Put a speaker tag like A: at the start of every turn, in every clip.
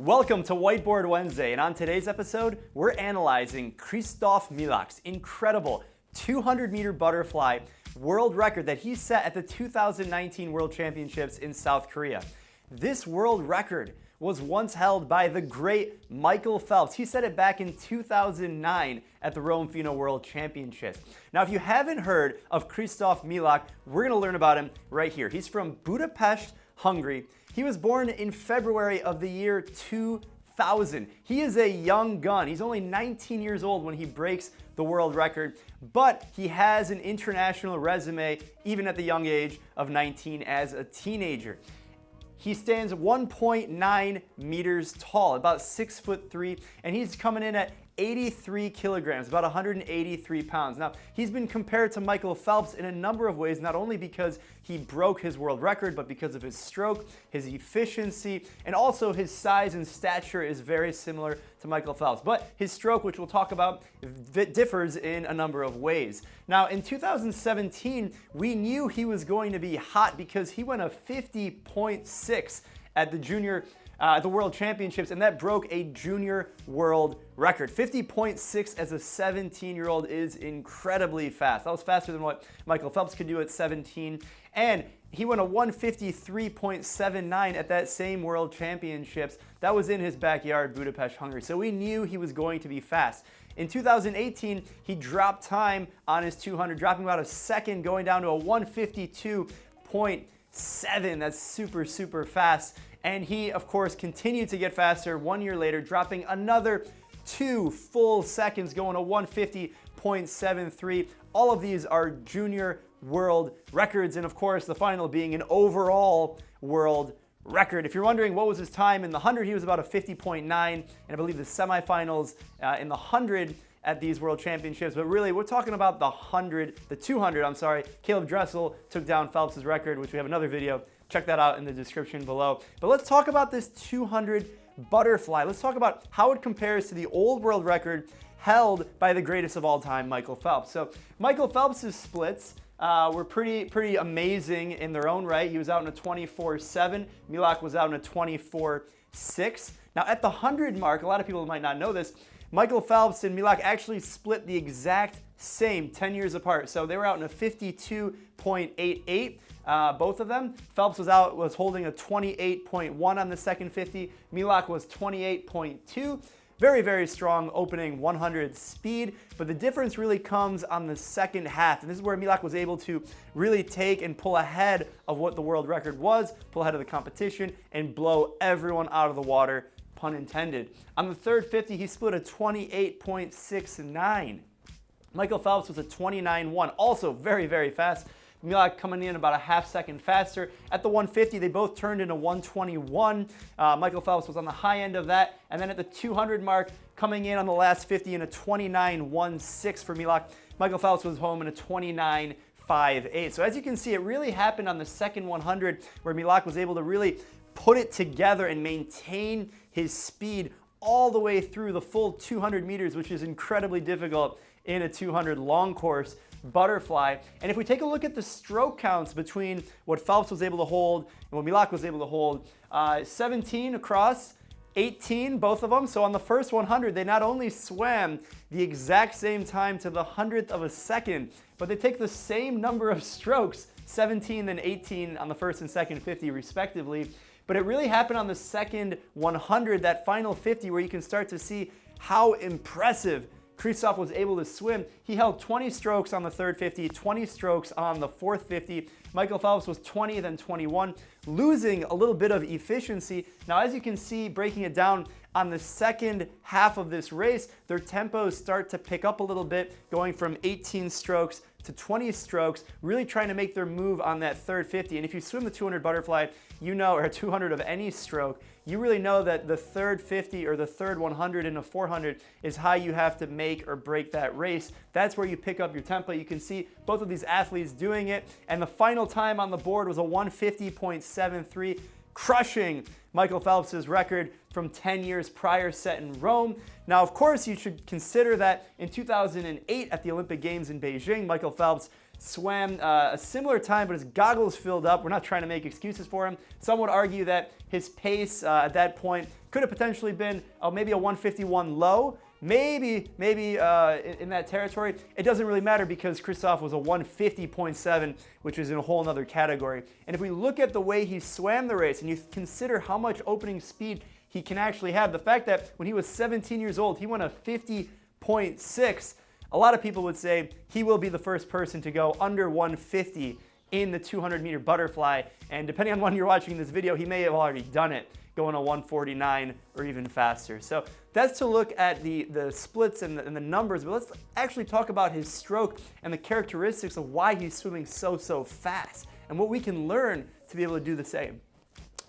A: Welcome to Whiteboard Wednesday, and on today's episode, we're analyzing Kristof Milak's incredible 200-meter butterfly world record that he set at the 2019 World Championships in South Korea. This world record was once held by the great Michael Phelps. He set it back in 2009 at the Rome Fino World Championships. Now, if you haven't heard of Kristof Milak, we're going to learn about him right here. He's from Budapest, Hungary. He was born in February of the year 2000. He is a young gun. He's only 19 years old when he breaks the world record, but he has an international resume even at the young age of 19 as a teenager. He stands 1.9 meters tall, about 6'3", and he's coming in at 83 kilograms, about 183 pounds. Now, he's been compared to Michael Phelps in a number of ways, not only because he broke his world record, but because of his stroke, his efficiency, and also his size and stature is very similar to Michael Phelps. But his stroke, which we'll talk about, differs in a number of ways. Now, in 2017, we knew he was going to be hot because he went a 50.6 at the World Championships, and that broke a junior world record. 50.6 as a 17-year-old is incredibly fast. That was faster than what Michael Phelps could do at 17, and he went a 153.79 at that same World Championships. That was in his backyard, Budapest, Hungary. So we knew he was going to be fast. In 2018, he dropped time on his 200, dropping about a second, going down to a 152.7. That's super fast. And he, of course, continued to get faster 1 year later, dropping another 2 full seconds, going to 150.73. All of these are junior world records, and of course, the final being an overall world record. If you're wondering what was his time in the 100, he was about a 50.9, and I believe the semifinals in the 100 at these World Championships. But really, we're talking about the 200, I'm sorry. Caleb Dressel took down Phelps' record, which we have another video. Check that out in the description below. But let's talk about this 200 butterfly. Let's talk about how it compares to the old world record held by the greatest of all time, Michael Phelps. So Michael Phelps' splits were pretty amazing in their own right. He was out in a 24.7. Milak was out in a 24.6. Now at the 100 mark, a lot of people might not know this, Michael Phelps and Milak actually split the exact same 10 years apart. So they were out in a 52.88. Both of them. Phelps was holding a 28.1 on the second 50. Milak was 28.2. Very strong opening 100 speed, but the difference really comes on the second half, and this is where Milak was able to really take and pull ahead of what the world record was, pull ahead of the competition, and blow everyone out of the water, pun intended. On the third 50, he split a 28.69. Michael Phelps was a 29.1, also very fast. Milak coming in about a half second faster. At the 150, they both turned into 121. Michael Phelps was on the high end of that. And then at the 200 mark, coming in on the last 50 in a 29.16 for Milak. Michael Phelps was home in a 29.58. So as you can see, it really happened on the second 100 where Milak was able to really put it together and maintain his speed all the way through the full 200 meters, which is incredibly difficult in a 200 long course butterfly. And if we take a look at the stroke counts between what Phelps was able to hold and what Milak was able to hold, 17 across, 18 both of them. So on the first 100, they not only swam the exact same time to the 100th of a second, but they take the same number of strokes, 17 and 18 on the first and second 50 respectively. But it really happened on the second 100, that final 50, where you can start to see how impressive Kristof was able to swim. He held 20 strokes on the third 50, 20 strokes on the fourth 50. Michael Phelps was 20, then 21, losing a little bit of efficiency. Now, as you can see, breaking it down on the second half of this race, their tempos start to pick up a little bit, going from 18 strokes to 20 strokes, really trying to make their move on that third 50. And if you swim the 200 butterfly, you know, or 200 of any stroke, you really know that the third 50 or the third 100 and a 400 is how you have to make or break that race. That's where you pick up your tempo. You can see both of these athletes doing it, and the final time on the board was a 150.73, crushing Michael Phelps' record from 10 years prior set in Rome. Now, of course, you should consider that in 2008 at the Olympic Games in Beijing, Michael Phelps swam a similar time, but his goggles filled up. We're not trying to make excuses for him. Some would argue that his pace at that point could have potentially been maybe a 151 low, maybe in that territory. It doesn't really matter because Kristof was a 150.7, which is in a whole other category. And if we look at the way he swam the race and you consider how much opening speed he can actually have, the fact that when he was 17 years old, he went a 50.6, a lot of people would say he will be the first person to go under 150 in the 200-meter butterfly. And depending on when you're watching this video, he may have already done it, going a 149 or even faster. So that's to look at the splits and the numbers, but let's actually talk about his stroke and the characteristics of why he's swimming so fast and what we can learn to be able to do the same.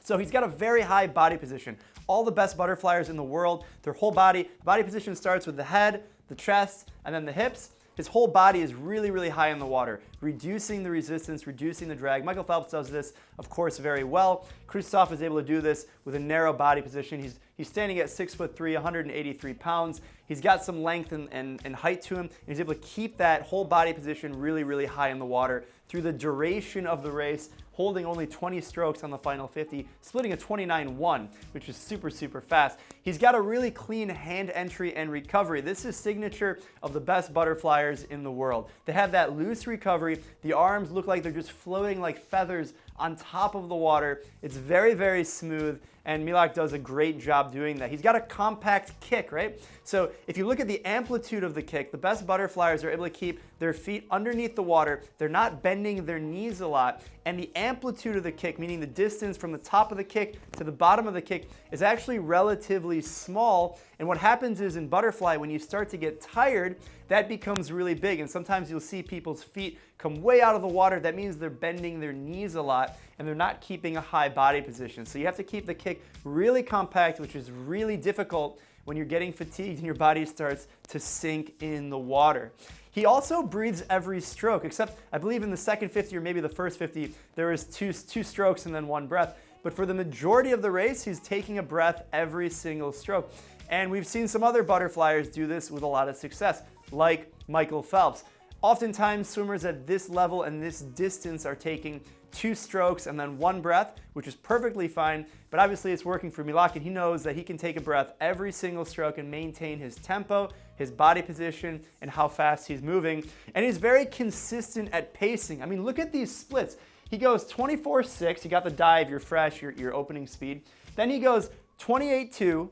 A: So he's got a very high body position. All the best butterflyers in the world, their whole body position starts with the head, the chest, and then the hips. His whole body is really high in the water, reducing the resistance, reducing the drag. Michael Phelps does this, of course, very well. Kristof is able to do this with a narrow body position. He's standing at 6'3", 183 pounds. He's got some length and height to him, and he's able to keep that whole body position really high in the water through the duration of the race, holding only 20 strokes on the final 50, splitting a 29.1, which is super fast. He's got a really clean hand entry and recovery. This is signature of the best butterflyers in the world. They have that loose recovery. The arms look like they're just floating like feathers on top of the water. It's very smooth, and Milak does a great job doing that. He's got a compact kick, right? So if you look at the amplitude of the kick, the best butterflyers are able to keep their feet underneath the water. They're not bending their knees a lot, and the amplitude of the kick, meaning the distance from the top of the kick to the bottom of the kick, is actually relatively small. And what happens is in butterfly, when you start to get tired, that becomes really big, and sometimes you'll see people's feet come way out of the water. That means they're bending their knees a lot and they're not keeping a high body position. So you have to keep the kick really compact, which is really difficult when you're getting fatigued and your body starts to sink in the water. He also breathes every stroke, except I believe in the second 50 or maybe the first 50, there was two strokes and then one breath. But for the majority of the race, he's taking a breath every single stroke. And we've seen some other butterflyers do this with a lot of success, like Michael Phelps. Oftentimes, swimmers at this level and this distance are taking 2 strokes and then 1 breath, which is perfectly fine, but obviously it's working for Milak, and he knows that he can take a breath every single stroke and maintain his tempo, his body position, and how fast he's moving. And he's very consistent at pacing. I mean, look at these splits. He goes 24.6, you got the dive, you're fresh, your opening speed. Then he goes 28.2,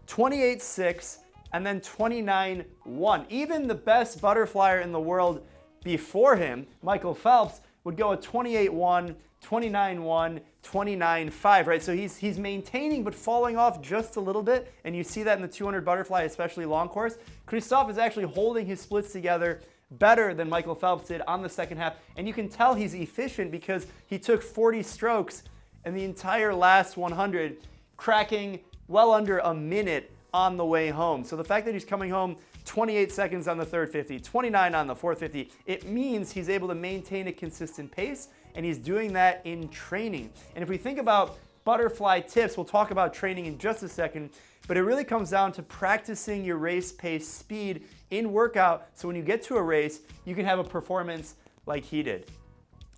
A: 28.6, and then 29.1. Even the best butterflyer in the world before him, Michael Phelps, would go a 28.1, 29.1, 29.5, right? So he's maintaining but falling off just a little bit, and you see that in the 200 butterfly, especially long course. Kristof is actually holding his splits together better than Michael Phelps did on the second half, and you can tell he's efficient because he took 40 strokes in the entire last 100, cracking well under a minute on the way home. So the fact that he's coming home 28 seconds on the third 50, 29 on the fourth 50, it means he's able to maintain a consistent pace, and he's doing that in training. And if we think about butterfly tips, we'll talk about training in just a second, but it really comes down to practicing your race pace speed in workout, so when you get to a race, you can have a performance like he did.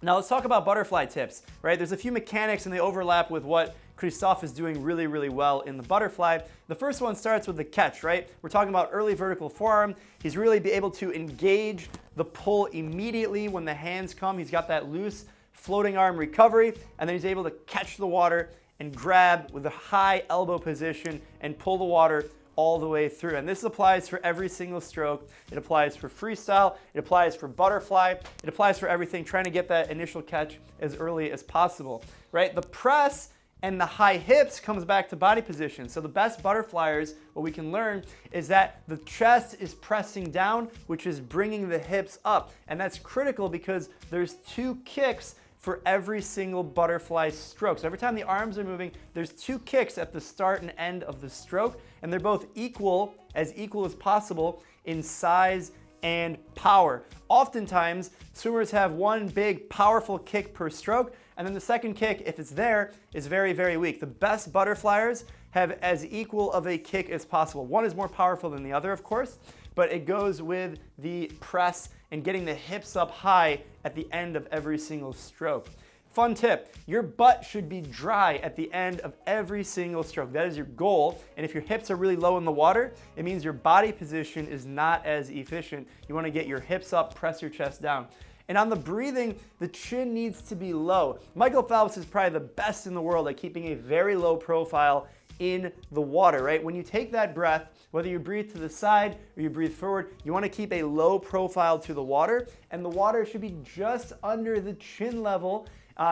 A: Now let's talk about butterfly tips, right? There's a few mechanics and they overlap with what Kristof is doing really well in the butterfly. The first one starts with the catch, right? We're talking about early vertical forearm. He's really be able to engage the pull immediately when the hands come. He's got that loose floating arm recovery, and then he's able to catch the water and grab with a high elbow position and pull the water all the way through. And this applies for every single stroke. It applies for freestyle, it applies for butterfly, it applies for everything, trying to get that initial catch as early as possible, right? The press and the high hips comes back to body position. So the best butterflyers, what we can learn is that the chest is pressing down, which is bringing the hips up. And that's critical because there's 2 kicks for every single butterfly stroke. So every time the arms are moving, there's 2 kicks at the start and end of the stroke, and they're both equal as possible in size and power. Oftentimes, swimmers have one big, powerful kick per stroke, and then the second kick, if it's there, is very weak. The best butterflyers have as equal of a kick as possible. One is more powerful than the other, of course, but it goes with the press and getting the hips up high at the end of every single stroke. Fun tip, your butt should be dry at the end of every single stroke. That is your goal. And if your hips are really low in the water, it means your body position is not as efficient. You want to get your hips up, press your chest down. And on the breathing, the chin needs to be low. Michael Phelps is probably the best in the world at keeping a very low profile in the water, right? When you take that breath, whether you breathe to the side or you breathe forward, you want to keep a low profile to the water, and the water should be just under the chin level,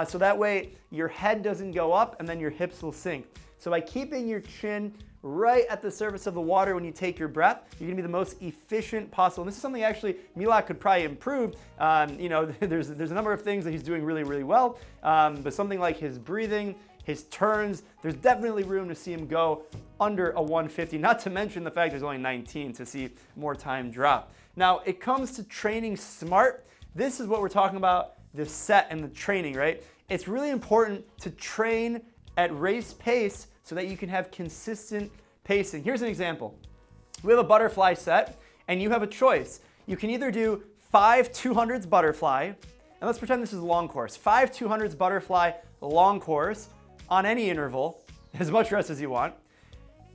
A: so that way your head doesn't go up and then your hips will sink. So by keeping your chin right at the surface of the water when you take your breath, you're gonna be the most efficient possible. And this is something actually Milak could probably improve. There's a number of things that he's doing really, really well, but something like his breathing, his turns, there's definitely room to see him go under a 150, not to mention the fact there's only 19 to see more time drop. Now, it comes to training smart. This is what we're talking about, the set and the training, right? It's really important to train at race pace so that you can have consistent pacing. Here's an example. We have a butterfly set, and you have a choice. You can either do 5 200s butterfly, and let's pretend this is a long course. 5 200s butterfly, long course, on any interval, as much rest as you want.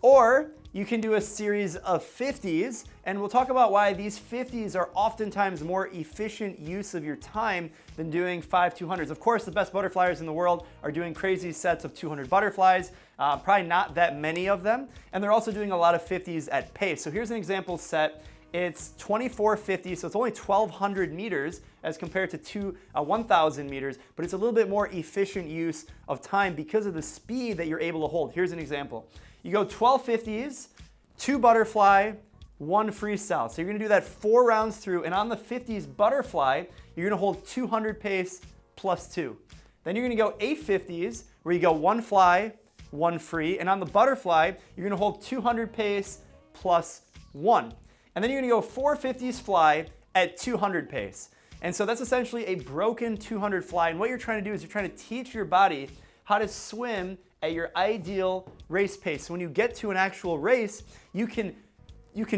A: Or you can do a series of 50s, and we'll talk about why these 50s are oftentimes more efficient use of your time than doing 5 200s. Of course, the best butterflyers in the world are doing crazy sets of 200 butterflies, probably not that many of them, and they're also doing a lot of 50s at pace. So here's an example set. It's 2450, so it's only 1,200 meters as compared to 1,000 meters, but it's a little bit more efficient use of time because of the speed that you're able to hold. Here's an example. You go 1250s, 2 butterfly, 1 freestyle. So you're gonna do that 4 rounds through, and on the 50s butterfly, you're gonna hold 200 pace plus 2. Then you're gonna go 850s, where you go 1 fly, 1 free, and on the butterfly, you're gonna hold 200 pace plus 1. And then you're gonna go 450s fly at 200 pace. And so that's essentially a broken 200 fly. And what you're trying to do is you're trying to teach your body how to swim at your ideal race pace. So when you get to an actual race, you can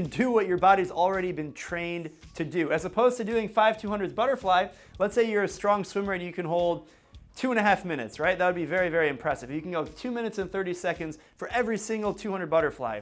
A: do what your body's already been trained to do. As opposed to doing 5 200s butterfly, let's say you're a strong swimmer and you can hold 2.5 minutes, right? That would be very, very impressive. You can go 2 minutes and 30 seconds for every single 200 butterfly.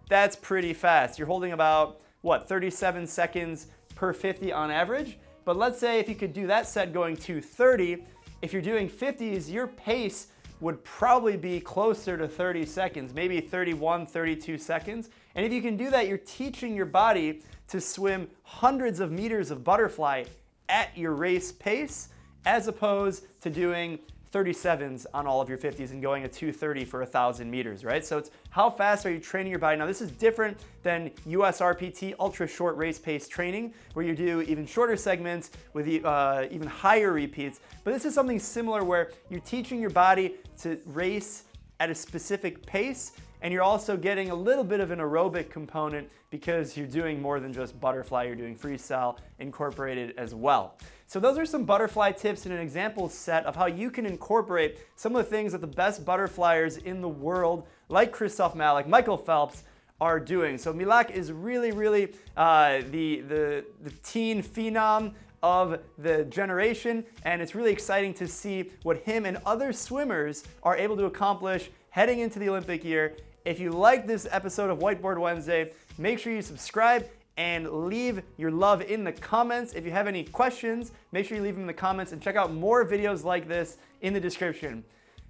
A: That's pretty fast. You're holding about, 37 seconds per 50 on average? But let's say if you could do that set going to 30, if you're doing 50s, your pace would probably be closer to 30 seconds, maybe 31, 32 seconds. And if you can do that, you're teaching your body to swim hundreds of meters of butterfly at your race pace, as opposed to doing 37s on all of your 50s and going a 230 for 1,000 meters, right? So it's how fast are you training your body? Now this is different than USRPT, ultra short race pace training, where you do even shorter segments with even higher repeats. But this is something similar where you're teaching your body to race at a specific pace, and you're also getting a little bit of an aerobic component because you're doing more than just butterfly, you're doing freestyle incorporated as well. So those are some butterfly tips and an example set of how you can incorporate some of the things that the best butterflyers in the world, like Kristof Milak, Michael Phelps, are doing. So Milak is really, really the teen phenom of the generation, and it's really exciting to see what him and other swimmers are able to accomplish heading into the Olympic year. If you like this episode of Whiteboard Wednesday, make sure you subscribe and leave your love in the comments. If you have any questions, make sure you leave them in the comments, and check out more videos like this in the description.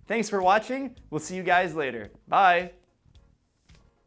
A: Thanks for watching. We'll see you guys later. Bye.